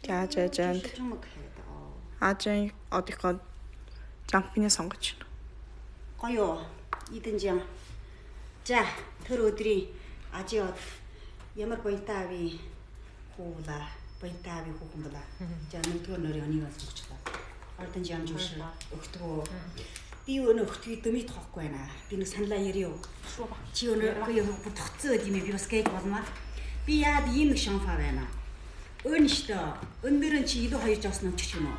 Жаажаанд Аажийн одынхоо жампны сонгож байна. Гоё идэн жам. За тэр өдрийн Ажийн од ямар буянтай ави хуулаа, буянтай ави хүүхэн болоо. За нэгдүгээр нөрийн онийг сонгочлаа. Ордон жам жууш өгтгөө. Би өнөө өгтгийг дөмит тоохгүй байна. Би нэг саналаа ярив. Чи өнөө бүр тогтцоо юм би бас гээд болмаа. Би яад ийм нэг шанфа байна. Өн штэ. Өнөрөн чи илүү хоёр жаас нөмчих юм уу?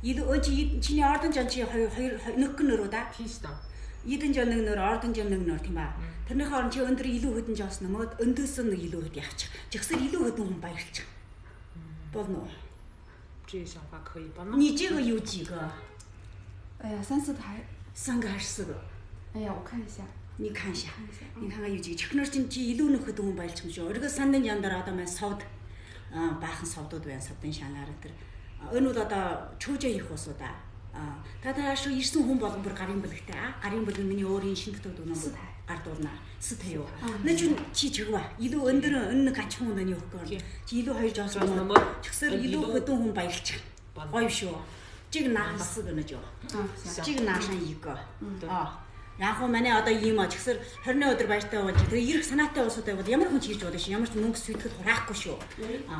Илүү өн чи чиний ордон жам чи хоёр нөхгөн нөрөө да. Тийм штэ. Идэн жам нэг нөр, ордон жам нэг нөр тийм ба. Тэрнийхээ орон чи өндөр илүү хөдөн жаас нөмөд өндөөс нэг илүү хөд явчих. Жигсэр илүү хөдөн хүн баярлчих. Болно. 这想法可以吧？你这个有几个？哎呀，3、4台。3个还是4个？哎呀，我看一下。你看一下，你看看有几个？чихнэр чинь чи илүү нөх хөдөн хүн баярлчих юм шүү. Өөргөө сандын жандар одоо маань савд баахан савдууд байна, савдын шаналаар тэр. Энэ бол одоо чөжөө их усуу да. Та тааш ирсэн хүн болгон бүр гарын бэлгтэй. Гарын бэлэг миний өөрийн шинэ төтөд өнөө гардуулна. Сэтэ юу. Нэ чи чигва. Илүү өндөр өнө гач хүн өнөө өгөхгүй. Чи илүү хоёр жоос нөмөр. Чигсэр илүү хөдөн хүн баярлчих. Гоё шүү. Чиг наасыг өнөж юу. Чиг наашаа ийгөө. Яг хөө манай одоо ийм чигсэр 20 өдөр баяртай болж тэгээ ирэх санаатай уусуудаа бол ямар хүн ч ирж болох шүү. Ямар ч мөнгө сүйтгэхэд хураахгүй шүү.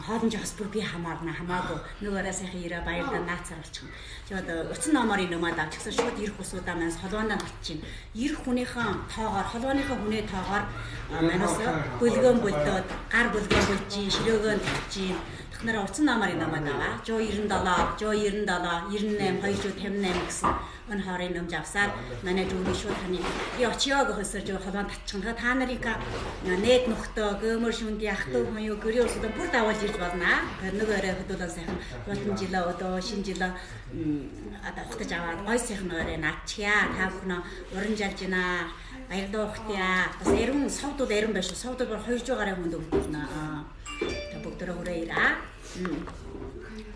Хоолн жаас бүр би хамаарна хамаагүй. Нөгөөрөө сайхан ирээ баярлаа наацаар болчихно. Чи одоо утсан номорын нөмөд авч чигсэр шууд ирэх усуудаа маань холбоондоо татчихин. Ирэх хүнийхэн тоогоор холбооныхоо хүнээ тоогоор манаас бөлгөөн болдоод гар бөлгөөн болчих, ширөөгөө татчих. Тэхнэр утсан номорын нөмөд аваа. 197, 197, 98, 258 гэсэн өн хоорын нөмж авсаад манай дүүний шууд таны би очиог хөсөрж холбоон татчихна. Та нарыг нэт нөхдөө гөөмөр шүнд яах вэ хүн юу гэрээ усудаа бүр давуулж ирж болно. Тэр нөгөөрөө хөдөлгөөн сайхан болон жилээ одоо шинэ жилээ одоо ухтаж аваад гой сайхан өрөө наачья. Та бүхэн уран жалж байна. Баярлалаа ухтъя. Бас эрен савдууд эрен байш. Савдууд 200 гаруй хүнд өгдөрнө. Та бүгдөө хүрээ ирээ.